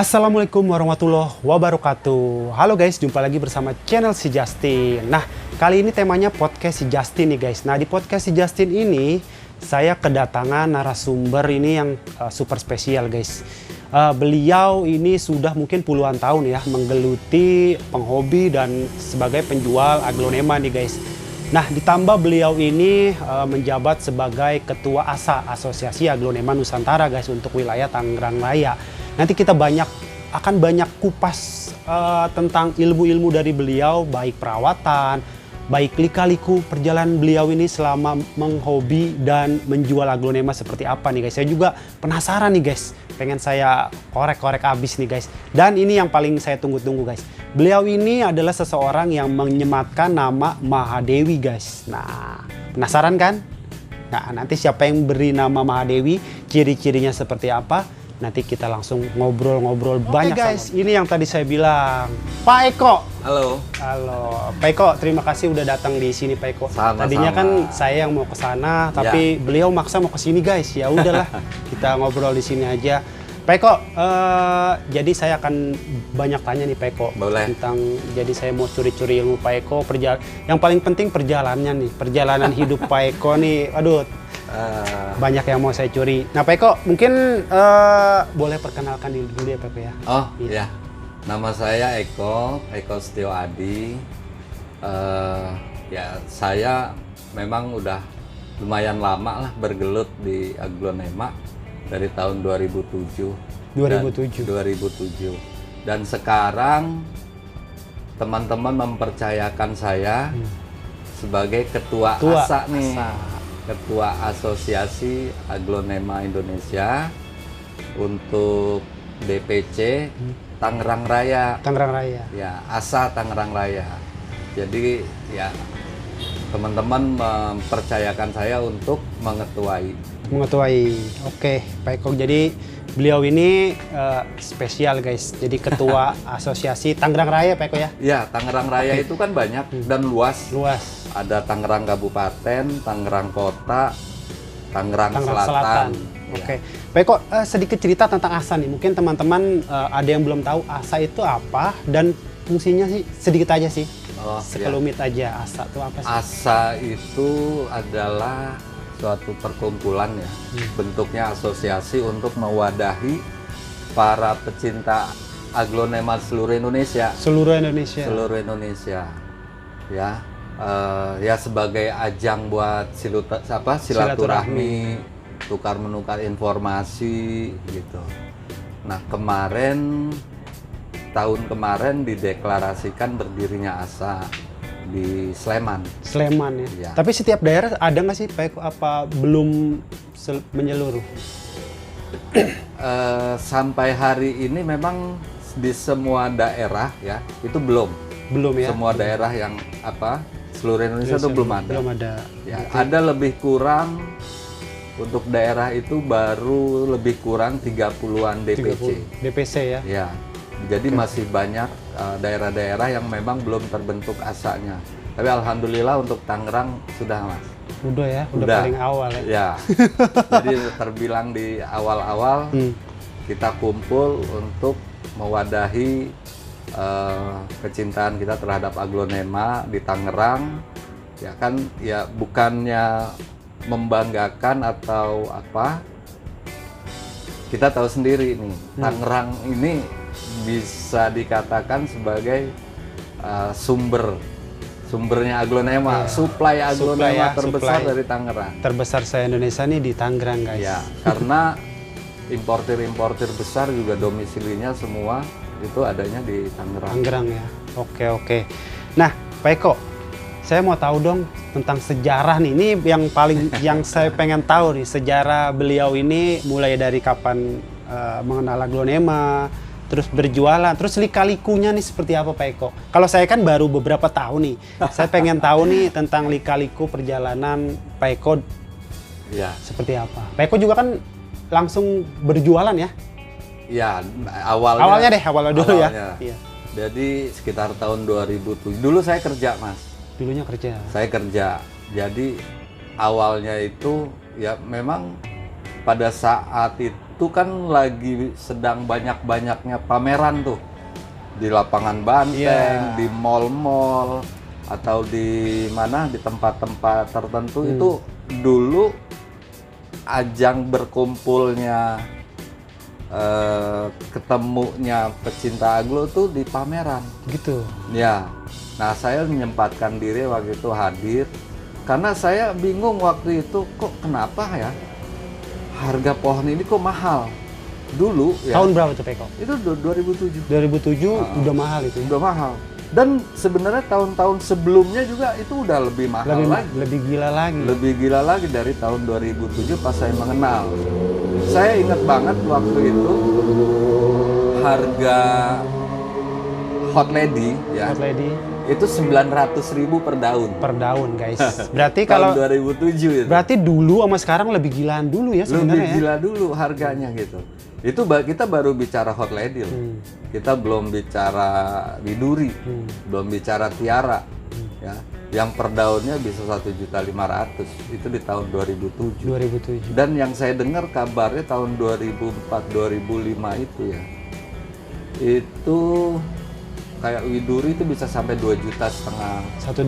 Assalamualaikum warahmatullahi wabarakatuh. Halo guys, jumpa lagi bersama channel si Justin. Nah, kali ini temanya podcast si Justin nih guys. Nah, di podcast si Justin ini saya kedatangan narasumber ini yang super spesial guys. Beliau ini sudah mungkin puluhan tahun ya menggeluti penghobi dan sebagai penjual aglonema nih guys. Nah, ditambah beliau ini menjabat sebagai Ketua ASA, Asosiasi Aglonema Nusantara guys, untuk wilayah Tangerang Raya. Nanti kita akan banyak kupas tentang ilmu-ilmu dari beliau, baik perawatan, baik lika-liku perjalanan beliau ini selama menghobi dan menjual aglonema seperti apa nih guys. Saya juga penasaran nih guys, pengen saya korek-korek abis nih guys. Dan ini yang paling saya tunggu-tunggu guys. Beliau ini adalah seseorang yang menyematkan nama Mahadewi guys. Nah, penasaran kan? Nah, nanti siapa yang beri nama Mahadewi, ciri-cirinya seperti apa? Nanti kita langsung ngobrol-ngobrol banyak guys. Ini yang tadi saya bilang, Pak Eko. Halo. Halo, Pak Eko. Terima kasih udah datang di sini, Pak Eko. Sama-sama. Tadinya kan saya yang mau ke sana, tapi beliau maksa mau ke sini guys. Ya udahlah, kita ngobrol di sini aja. Pak Eko, jadi saya akan banyak tanya nih Pak Eko. Boleh. Jadi saya mau curi-curi ilmu Pak Eko. Yang paling penting perjalanannya nih, perjalanan hidup Pak Eko nih. Aduh. Banyak yang mau saya curi. Nah Pak Eko, mungkin boleh perkenalkan diri dulu ya Pak Eko ya. Oh iya, nama saya Eko Setio Adi. Ya saya memang udah lumayan lama lah bergelut di aglonema dari tahun 2007. 2007. Dan sekarang teman-teman mempercayakan saya sebagai ketua ASA nih. Ketua Asosiasi Aglonema Indonesia untuk DPC Tangerang Raya. Tangerang Raya. Ya, ASA Tangerang Raya. Jadi ya teman-teman mempercayakan saya untuk mengetuai. Oke, Pak Eko. Jadi beliau ini spesial guys. Jadi ketua Asosiasi Tangerang Raya Pak Eko ya. Ya, Tangerang Raya itu kan banyak dan luas. Ada Tangerang Kabupaten, Tangerang Kota, Tangerang Selatan. Oke. Pak Eko, sedikit cerita tentang ASA nih. Mungkin teman-teman ada yang belum tahu ASA itu apa dan fungsinya sih sedikit aja sih. Sekelumit aja, ASA itu apa sih? ASA itu adalah suatu perkumpulan ya. Bentuknya asosiasi untuk mewadahi para pecinta aglonema seluruh Indonesia. Seluruh Indonesia. Ya. Ya sebagai ajang buat silaturahmi, tukar menukar informasi gitu. Nah tahun kemarin dideklarasikan berdirinya ASA di Sleman ya. Tapi setiap daerah ada nggak sih Pak Eko, apa belum menyeluruh? Sampai hari ini memang di semua daerah ya itu belum ya. Semua daerah yang seluruh Indonesia itu belum ada. Ya, ada lebih kurang untuk daerah itu baru lebih kurang 30-an DPC ya. Ya. Jadi masih banyak daerah-daerah yang memang belum terbentuk ASA-nya. Tapi alhamdulillah untuk Tangerang sudah Mas. Udah paling awal ya. Ya. Jadi terbilang di awal-awal kita kumpul untuk mewadahi kecintaan kita terhadap aglonema di Tangerang. Ya kan, ya bukannya membanggakan atau apa. Kita tahu sendiri nih, Tangerang ini bisa dikatakan sebagai sumbernya aglonema, suplai aglonema terbesar dari Tangerang. Terbesar se-Indonesia nih di Tangerang guys. Ya, karena importir besar juga domisilinya semua itu adanya di Tangerang ya. Oke. Nah, Pak Eko, saya mau tahu dong tentang sejarah nih. Ini yang paling yang saya pengen tahu nih, sejarah beliau ini mulai dari kapan mengenal aglonema, terus berjualan, terus lika-likunya nih seperti apa Pak Eko? Kalau saya kan baru beberapa tahun nih, saya pengen tahu nih tentang lika-liku perjalanan Pak Eko. Ya. Seperti apa? Pak Eko juga kan langsung berjualan ya? Ya, awalnya dulu ya. Iya. Jadi sekitar tahun 2007. Dulu saya kerja, Mas. Dulunya kerja. Saya kerja. Jadi awalnya itu ya memang pada saat itu itu kan lagi sedang banyak-banyaknya pameran tuh di lapangan banteng, di mall-mall atau di mana di tempat-tempat tertentu. Itu dulu ajang berkumpulnya ketemunya pecinta aglo tuh di pameran gitu ya. Nah, saya menyempatkan diri waktu itu hadir karena saya bingung waktu itu, kok kenapa ya harga pohon ini kok mahal dulu ya. Tahun berapa tuh Peko? Itu 2007 udah mahal itu ya? Udah mahal. Dan sebenarnya tahun-tahun sebelumnya juga itu udah lebih mahal lagi. Lebih gila lagi. Lebih gila lagi dari tahun 2007 pas saya mengenal. Saya ingat banget waktu itu harga Hot Lady ya. Hot Lady Itu 900.000 per daun. Per daun, guys. Berarti kalau tahun 2007 itu. Berarti dulu sama sekarang lebih gilaan dulu ya sebenarnya. Lebih gila dulu harganya gitu. Itu kita baru bicara Hot Lady loh. Kita belum bicara Widuri, belum bicara Tiara, ya. Yang per daunnya bisa 1.500.000 itu di tahun 2007. Dan yang saya dengar kabarnya tahun 2004-2005 itu ya, itu kayak Widuri itu bisa sampai 2,5 juta satu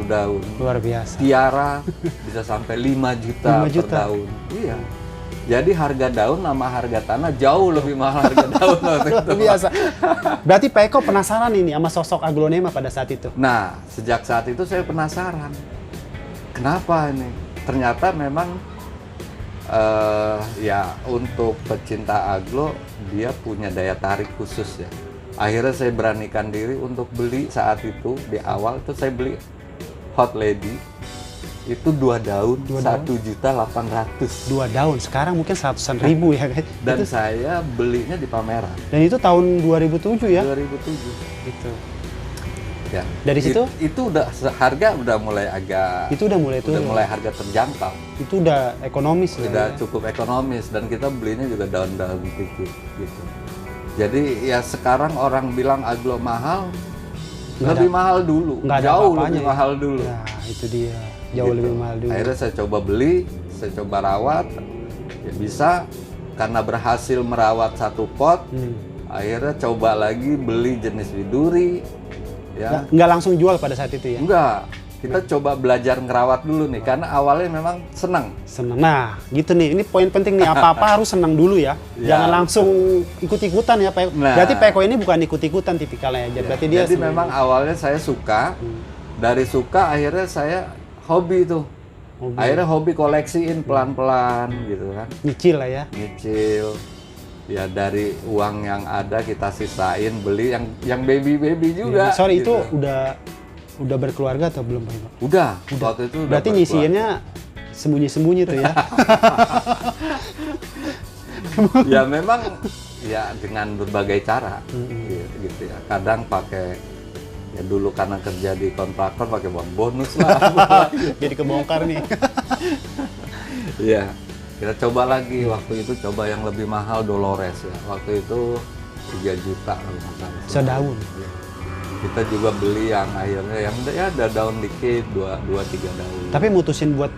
daun. Luar biasa. Tiara bisa sampai 5 juta per daun. Iya. Jadi harga daun sama harga tanah jauh lebih mahal harga daun waktu itu. Luar biasa. Berarti Pak Eko penasaran ini sama sosok aglonema pada saat itu? Nah, sejak saat itu saya penasaran. Kenapa ini? Ternyata memang ya untuk pecinta aglo dia punya daya tarik khusus ya. Akhirnya saya beranikan diri untuk beli saat itu di awal itu saya beli Hot Lady. Itu 2 daun, 1.800.000. 2 daun, sekarang mungkin 100.000 ya guys. Dan itu, saya belinya di pameran. Dan itu tahun 2007 ya? 2007. Itu. Ya. Dari situ? Itu udah harga udah mulai agak. Itu udah mulai turun. Udah mulai harga terjangkau. Itu udah ekonomis. Udah cukup ekonomis dan kita belinya juga daun-daun dikit gitu. Jadi ya sekarang orang bilang aglo mahal, lebih mahal dulu. Jauh lebih mahal dulu. Ya, itu dia. Jauh lebih mahal dulu. Akhirnya saya coba beli, saya coba rawat, ya bisa karena berhasil merawat satu pot. Akhirnya coba lagi beli jenis Widuri, ya. Nggak langsung jual pada saat itu ya? Enggak, kita coba belajar ngerawat dulu nih, karena awalnya memang senang. Nah, gitu nih, ini poin penting nih, apa-apa harus senang dulu ya. Jangan langsung ikut-ikutan ya Pak Eko. Berarti Pak Eko ini bukan ikut-ikutan tipikalnya ya. Berarti dia jadi memang awalnya saya suka, dari suka akhirnya saya hobi tuh. Akhirnya hobi koleksiin pelan-pelan gitu kan. Nyicil lah ya. Nyicil. Ya dari uang yang ada kita sisain beli yang baby juga. Sorry gitu. itu udah berkeluarga atau belum Pak Eko? Udah. Waktu itu berarti nyisiinnya sembunyi-sembunyi tuh ya. Ya memang ya dengan berbagai cara gitu ya. Kadang pakai ya dulu karena kerja di kontraktor pakai uang bonus lah. Jadi kebongkar nih. Iya. Kita coba lagi waktu itu coba yang lebih mahal Dolores ya. Waktu itu 3 juta kalau misalnya. Sedaun. Ya. Kita juga beli yang akhirnya yang ya ada daun dikit 2-3 daun. Tapi mutusin buat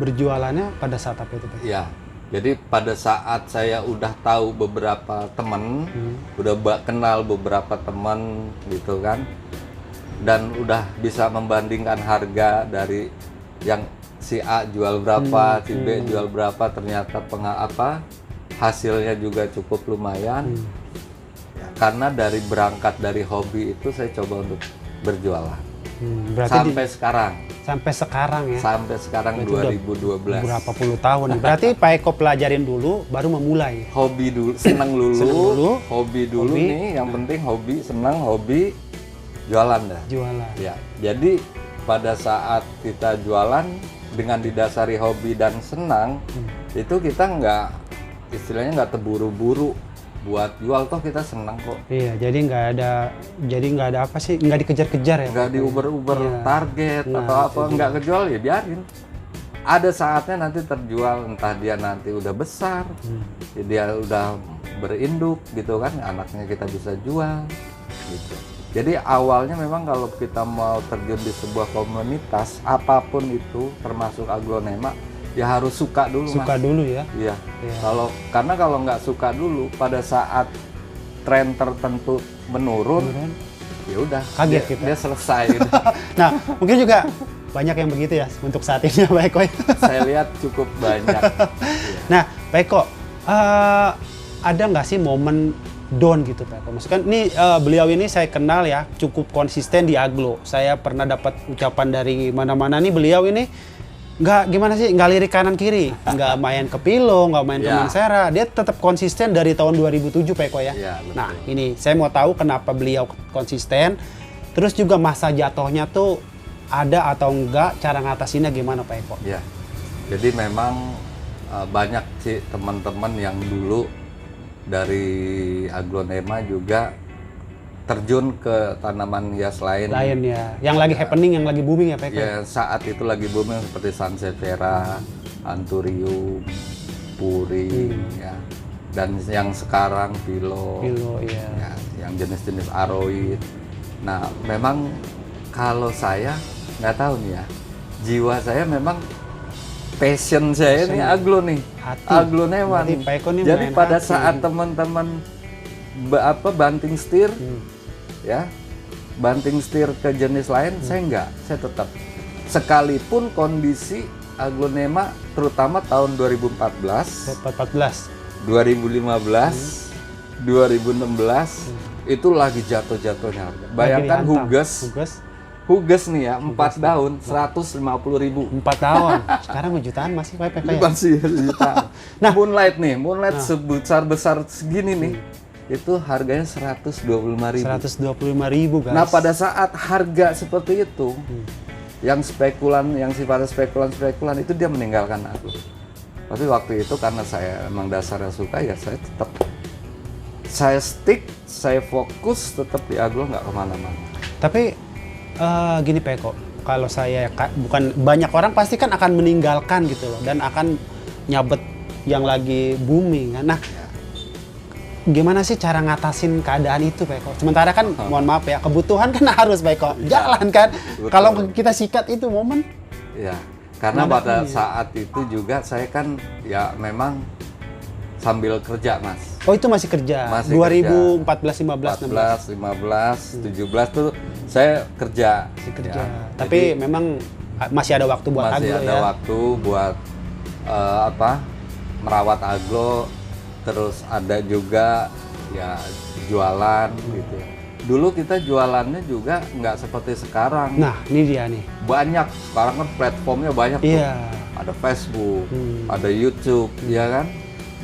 berjualannya pada saat apa itu Pak? Iya. Jadi pada saat saya udah tahu beberapa teman, udah kenal beberapa teman gitu kan. Dan udah bisa membandingkan harga dari yang si A jual berapa, si B jual berapa, ternyata hasilnya juga cukup lumayan. Ya, karena dari berangkat dari hobi itu saya coba untuk berjualan. Sampai sekarang. Sampai sekarang ya? Sampai sekarang 2012. Berapa puluh tahun. Berarti Pak Eko pelajarin dulu, baru memulai. Hobi dulu, senang dulu, hobi dulu nih. Yang penting hobi, senang, hobi, jualan dah. Jualan. Ya, jadi pada saat kita jualan dengan didasari hobi dan senang, itu kita istilahnya nggak terburu-buru buat jual, toh kita senang kok. Iya, jadi nggak ada apa sih, nggak dikejar-kejar ya? Nggak diuber-uber target atau apa, nggak kejual ya biarin. Ada saatnya nanti terjual, entah dia nanti udah besar, dia udah berinduk gitu kan, anaknya kita bisa jual gitu. Jadi awalnya memang kalau kita mau terjun di sebuah komunitas apapun itu, termasuk aglonema, ya harus suka dulu, suka Mas. dulu ya. Iya. Karena kalau nggak suka dulu, pada saat tren tertentu menurun, ya udah kaget kita. Dia selesai. Nah, mungkin juga banyak yang begitu ya untuk saat ini Pak Eko. Saya lihat cukup banyak. Nah, Pak Eko, ada nggak sih momen down gitu Pak Eko? Maksudnya ini beliau ini saya kenal ya, cukup konsisten di Aglo. Saya pernah dapat ucapan dari mana-mana nih, beliau ini nggak gimana sih, nggak lirik kanan kiri, nggak main ke Pilo, nggak main ke Mansera, dia tetap konsisten dari tahun 2007 Pak Eko ya. Nah ini saya mau tahu kenapa beliau konsisten, terus juga masa jatuhnya tuh ada atau enggak, cara ngatasinnya gimana Pak Eko? Ya, jadi memang banyak sih teman-teman yang dulu dari Aglonema juga terjun ke tanaman hias lain ya, yang lagi happening, yang lagi booming ya Pak Eko? Ya, saat itu lagi booming seperti Sansevieria, Anthurium, Puri, ya. Dan yang sekarang Pilo, ya. Ya, yang jenis-jenis aroid. Nah, memang kalau saya nggak tahu nih ya, jiwa saya memang passion saya ini Aglo nih, Aglonema nih. Jadi pada saat teman-teman banting setir, ya banting setir ke jenis lain, saya tetap, sekalipun kondisi Aglonema terutama tahun 2014, 2015, 2016 itu lagi jatuh-jatuhnya harga. Bayangkan Huges nih ya, 4 daun 150.000. 4 tahun. Sekarang jutaan masih Pak Eko ya? Masih jutaan. Nah, Moonlight sebesar segini nih, itu harganya 125.000. 125.000 guys. Nah, pada saat harga seperti itu, yang sifatnya spekulan itu dia meninggalkan aku. Tapi waktu itu karena saya emang dasarnya suka, ya saya tetap, saya stick, saya fokus tetap di Aglo, nggak kemana-mana. Tapi gini Pak Eko, kalau saya bukan, banyak orang pasti kan akan meninggalkan gitu loh, dan akan nyabet yang lagi booming. Nah, gimana sih cara ngatasin keadaan itu Pak Eko? Sementara kan, mohon maaf ya, kebutuhan kan harus Pak Eko, jalan kan. Kalau kita sikat itu momen. Ya, karena pada saat itu juga saya kan ya memang sambil kerja Mas. Oh itu masih kerja? Masih 2014, 15, 16, 17 tuh saya kerja. Ya. Tapi memang masih ada waktu buat Aglo ya? Masih ada waktu buat merawat Aglo, terus ada juga ya jualan gitu ya. Dulu kita jualannya juga nggak seperti sekarang. Nah ini dia nih. Banyak, sekarang kan platformnya banyak tuh. Ada Facebook, ada YouTube, ya kan?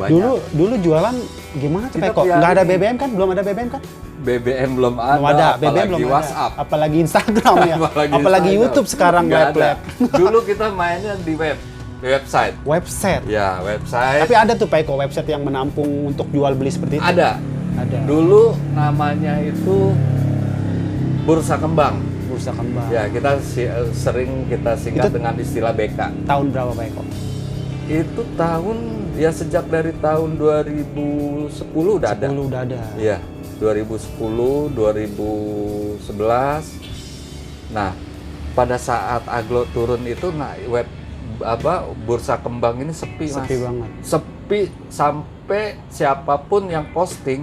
Banyak. Dulu jualan gimana tuh Pak Eko? Nggak ada BBM kan? Belum ada BBM kan? BBM belum ada, BBM belum WhatsApp. Apalagi Instagram ya, apalagi YouTube sekarang web. Dulu kita mainnya di website. Ya, website. Tapi ada tuh Pak Eko, website yang menampung untuk jual beli seperti itu? Ada. Dulu namanya itu Bursa Kembang. Bursa Kembang. Ya, kita sering kita singkat dengan istilah BK. Tahun berapa Pak Eko? Itu tahun ya sejak dari tahun 2010 udah ada. 10 udah ada. Iya, 2010, 2011. Nah, pada saat Aglo turun itu, nah Bursa Kembang ini sepi Mas. Sepi banget. Sepi sampai siapapun yang posting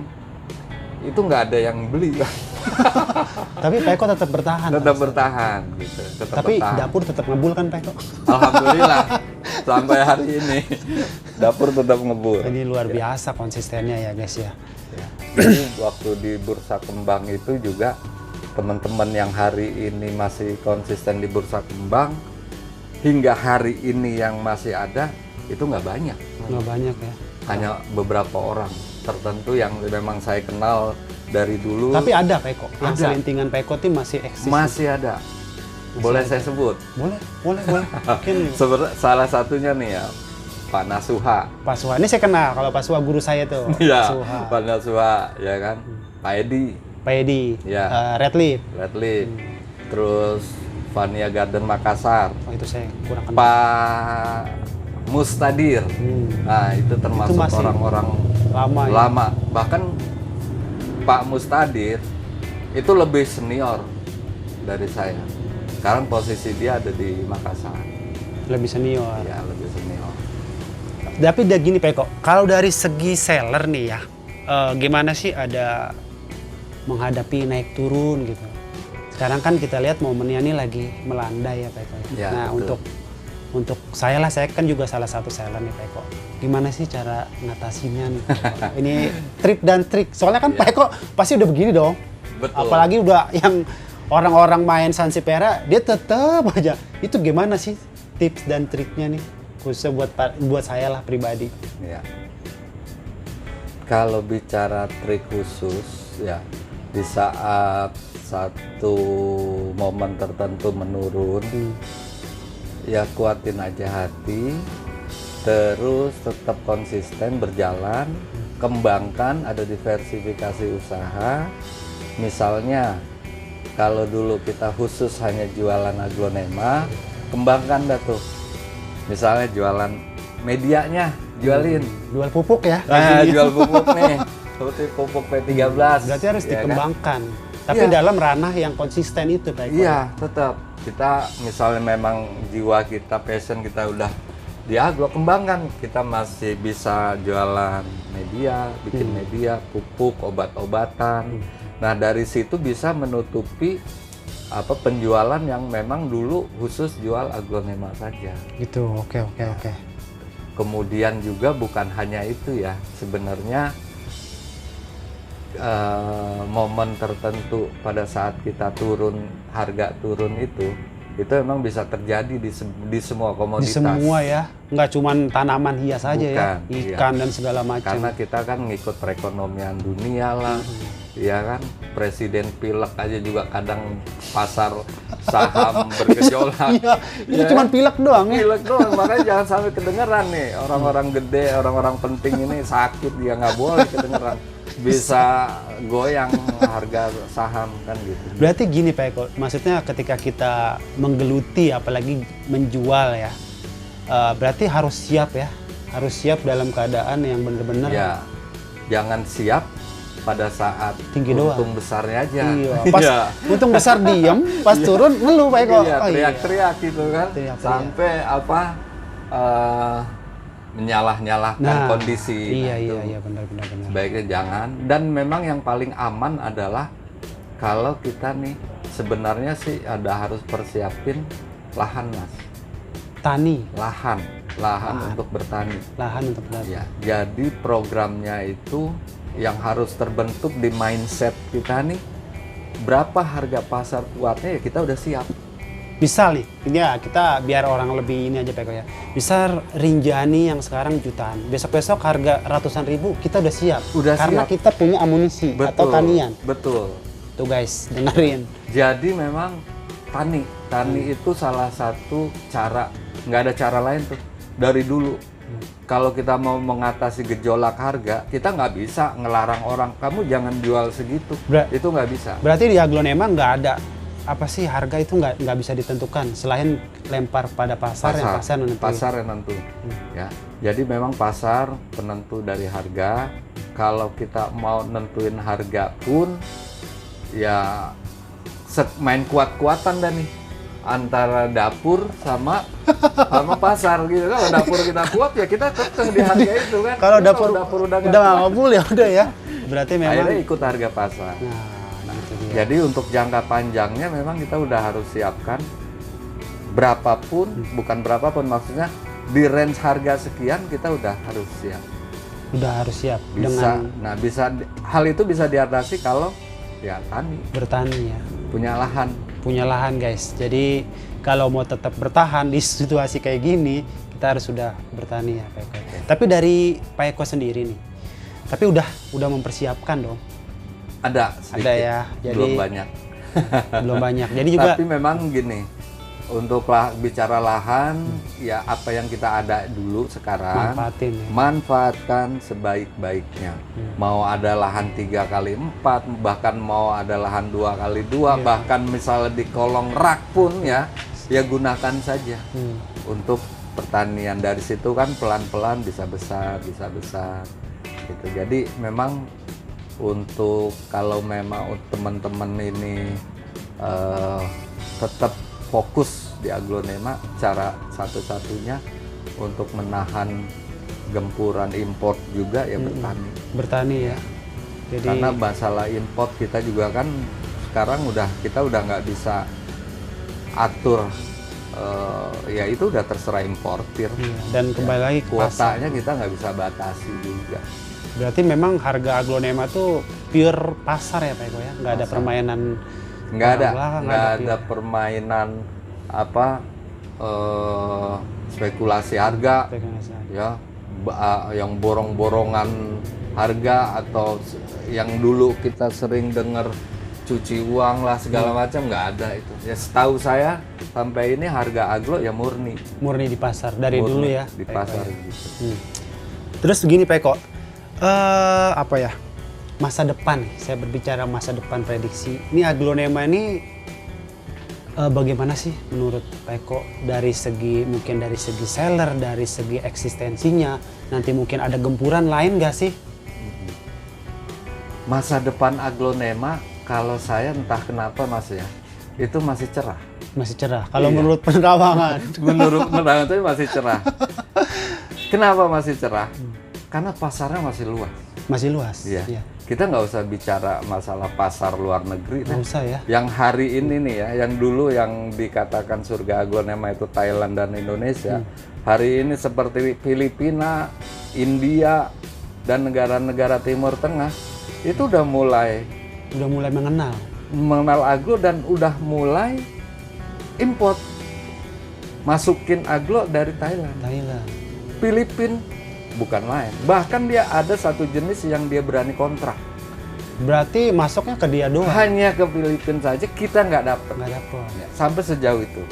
itu nggak ada yang beli. Tapi Pak Eko tetap bertahan. Tetap bertahan gitu. Tapi dapur tetap ngebul kan Pak Eko? Alhamdulillah. Sampai hari ini dapur tetap ngebul. Ini luar biasa konsistennya ya guys ya. Jadi waktu di Bursa Kembang itu juga teman-teman yang hari ini masih konsisten di Bursa Kembang hingga hari ini yang masih ada itu nggak banyak. Nggak banyak ya. Hanya beberapa orang tertentu yang memang saya kenal dari dulu. Tapi ada Pak Eko. Yang selintingan Pak Eko itu masih eksis. Masih ada. Boleh saya sebut? Boleh. Mungkin salah satunya nih ya, Pak Nasuha. Pak Suha, ini saya kenal. Kalau Pak Suha guru saya tuh. Iya, Pak Nasuha, ya kan. Pak Edi. Ya. Red Leaf. Terus Vania Garden Makassar. Oh itu saya kurang kenal. Pak Mustadir. Nah itu termasuk orang-orang lama. Bahkan Pak Mustadir itu lebih senior dari saya. Sekarang posisi dia ada di Makassar. Lebih senior. Ya, lebih senior. Tapi udah gini Pak Eko, kalau dari segi seller nih ya, gimana sih ada menghadapi naik turun gitu? Sekarang kan kita lihat momennya ini lagi melandai ya Pak Eko. Ya, nah betul. untuk saya lah, saya kan juga salah satu seller nih Pak Eko. Gimana sih cara ngatasinnya nih Pak Eko? Ini trik dan trik. Soalnya kan Pak Eko pasti udah begini dong. Betul. Apalagi udah yang orang-orang main Sansepera, dia tetap aja. Itu gimana sih tips dan triknya nih? Khususnya buat saya lah pribadi. Ya. Kalau bicara trik khusus ya, di saat satu momen tertentu menurun, ya kuatin aja hati, terus tetap konsisten berjalan, kembangkan, ada diversifikasi usaha. Misalnya kalau dulu kita khusus hanya jualan aglonema, kembangkan dah tuh. Misalnya jualan medianya, jualin. Jual pupuk ya? Nah, jual pupuk nih, seperti pupuk P13. Berarti harus ya dikembangkan. Kan? Tapi Iya. dalam ranah yang konsisten itu Pak Eko. Iya, tetap. Kita misalnya memang jiwa kita, passion kita udah di agro, kembangkan. Kita masih bisa jualan media, bikin media, pupuk, obat-obatan. Nah, dari situ bisa menutupi penjualan yang memang dulu khusus jual aglonema saja. Gitu, oke. Kemudian juga bukan hanya itu ya, sebenarnya momen tertentu pada saat kita turun, harga turun itu memang bisa terjadi di semua Di komoditas. semua ya, nggak cuman tanaman hias saja ya, Bukan, ikan dan segala macam. Karena kita kan ngikut perekonomian dunia lah. Ya kan, presiden pilek aja juga kadang pasar saham bergejolak. Iya, itu Ya. cuman pilek doang ya. Pilek doang, makanya jangan sampai kedengeran nih orang-orang gede, orang-orang penting ini sakit, dia nggak boleh kedengeran. Bisa goyang harga saham kan gitu. Berarti gini Pak Eko, maksudnya ketika kita menggeluti apalagi menjual ya, berarti harus siap ya, harus siap dalam keadaan yang benar-benar Ya, jangan siap pada saat tinggi untung doang. besarnya aja. Iya, pas Iya. untung besar diem, pas turun ngeluh Pak Eko. Iya, Oh, teriak-teriak gitu kan, Teriak-teriak. sampai menyalah-nyalahkan kondisi. Iya, Nah, itu iya, benar. sebaiknya jangan. Dan memang yang paling aman adalah kalau kita nih sebenarnya sih harus persiapin lahan, Mas. Tani, Lahan untuk bertani. lahan untuk bertani. Ya, jadi programnya itu yang harus terbentuk di mindset kita nih, berapa harga pasar kuatnya ya kita udah siap. Misal nih, ini ya kita biar orang lebih ini aja Pak Eko ya. Misal Rinjani yang sekarang jutaan, besok-besok harga ratusan ribu, kita udah siap. Udah Karena siap. kita punya amunisi atau tanian. Betul. Tuh guys, dengerin. Jadi memang tani itu salah satu cara, nggak ada cara lain tuh dari dulu. Kalau kita mau mengatasi gejolak harga, kita nggak bisa ngelarang orang, kamu jangan jual segitu. Itu nggak bisa. Berarti di aglonema nggak ada apa sih harga itu nggak bisa ditentukan selain lempar pada pasar yang menentuin. Pasar yang nentu. Ya. Jadi memang pasar penentu dari harga. Kalau kita mau nentuin harga pun ya main kuat-kuatan dah nih antara dapur sama pasar gitu. Kalau dapur kita kuat ya kita kekeh di harga itu kan. Kalau dapur udah nggak mampu ya udah ya. Berarti memang akhirnya ikut harga pasar. Nah, gitu dia. Jadi untuk jangka panjangnya memang kita udah harus siapkan berapapun, bukan berapapun maksudnya di range harga sekian kita udah harus siap. Udah harus siap Bisa. dengan Nah, hal itu bisa diatasi kalau ya bertani ya. punya lahan Guys. Jadi kalau mau tetap bertahan di situasi kayak gini, kita harus sudah bertani ya Pak Eko. Tapi dari Pak Eko sendiri nih, tapi udah mempersiapkan dong. ada sedikit, ya, jadi belum banyak. belum banyak. Jadi juga Tapi memang gini, untuk bicara lahan, ya apa yang kita ada dulu sekarang, manfaatin ya. manfaatkan sebaik-baiknya. Mau ada lahan 3x4, bahkan mau ada lahan 2x2, bahkan misalnya di kolong rak pun ya gunakan saja untuk pertanian. Dari situ kan pelan-pelan bisa besar. Gitu. Jadi memang untuk kalau memang teman-teman ini tetap fokus di aglonema, cara satu-satunya untuk menahan gempuran import juga ya bertani. Bertani ya. Jadi Karena masalah import kita juga kan sekarang kita udah nggak bisa atur, ya itu udah terserah importir. Dan kembali lagi ke pasar. Kuotanya kita nggak bisa batasi juga. Berarti memang harga aglonema tuh pure pasar ya Pak Eko ya, nggak ada permainan. Nggak ada permainan spekulasi harga, ya yang borong-borongan harga atau yang dulu kita sering dengar cuci uang lah segala macam, nggak ada itu. Ya setahu saya sampai ini harga aglo ya murni di pasar dari dulu ya. Di pasar gitu. Terus begini Pak Eko, masa depan nih, saya berbicara masa depan prediksi. Ini aglonema ini bagaimana sih menurut Pak Eko dari segi seller, dari segi eksistensinya, nanti mungkin ada gempuran lain nggak sih? Masa depan aglonema kalau saya entah kenapa Mas ya, itu masih cerah. Masih cerah. Kalau menurut penerawangan. Menurut penerawangan itu masih cerah. Kenapa masih cerah? Karena pasarnya masih luas. Masih luas. Iya. Kita nggak usah bicara masalah pasar luar negeri. Nggak usah ya. Yang hari ini nih ya, yang dulu yang dikatakan surga aglonema itu Thailand dan Indonesia. Hari ini seperti Filipina, India, dan negara-negara Timur Tengah itu udah mulai mengenal aglo dan udah mulai import, masukin aglo dari Thailand. Filipina bukan main. Bahkan dia ada satu jenis yang dia berani kontrak. Berarti masuknya ke dia doang? Hanya ke Filipina saja, kita nggak dapat. Ya, sampai sejauh itu.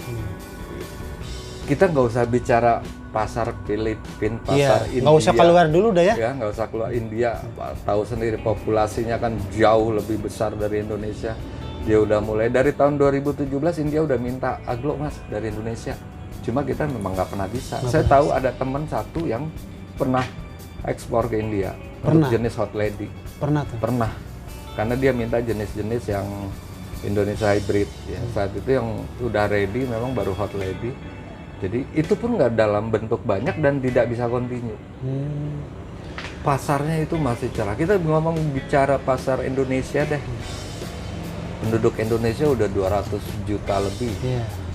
Kita nggak usah bicara pasar Filipina, pasar India. Nggak usah keluar dulu dah ya? Ya, nggak usah keluar. India, tahu sendiri populasinya kan jauh lebih besar dari Indonesia. Dia udah mulai dari tahun 2017 India udah minta aglo Mas dari Indonesia. Cuma kita memang nggak pernah bisa. Saya tahu ada teman satu yang pernah ekspor ke India untuk jenis hot lady. Pernah. Karena dia minta jenis-jenis yang Indonesia hybrid ya. Saat itu yang udah ready memang baru hot lady. Jadi itu pun nggak dalam bentuk banyak dan tidak bisa continue. Pasarnya itu masih cerah. Kita bicara pasar Indonesia deh. Penduduk Indonesia udah 200 juta lebih.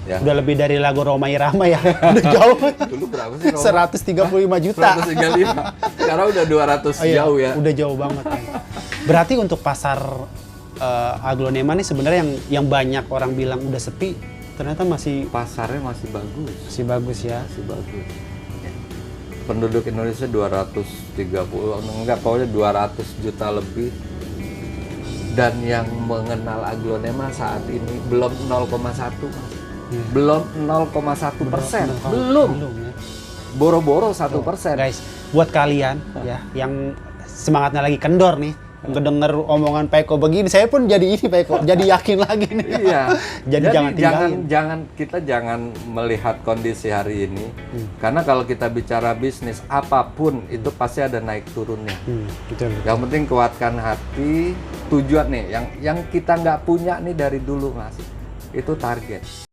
Ya. Udah lebih dari lagu Roma Irama ya. Udah jauh. Dulu berapa sih Roma? 135 juta. 135. Sekarang udah 200 jauh ya. Udah jauh banget. Berarti untuk pasar aglonema nih sebenarnya yang banyak orang bilang udah sepi, ternyata pasarnya masih bagus. Masih bagus ya. Masih bagus. Ya. Penduduk Indonesia 230, pokoknya 200 juta lebih. Dan yang mengenal aglonema saat ini belum 0,1 Mas. Belum 0,1%. Belum ya. Boro-boro 1%. Guys, buat kalian ya yang semangatnya lagi kendor nih, ngedenger omongan Pak Eko begini, saya pun jadi ini Pak Eko, jadi yakin lagi nih. Iya. Jadi kita jangan melihat kondisi hari ini. Karena kalau kita bicara bisnis apapun itu pasti ada naik turunnya. Betul. Yang penting kuatkan hati, tujuan nih yang kita nggak punya nih dari dulu Mas. Itu target.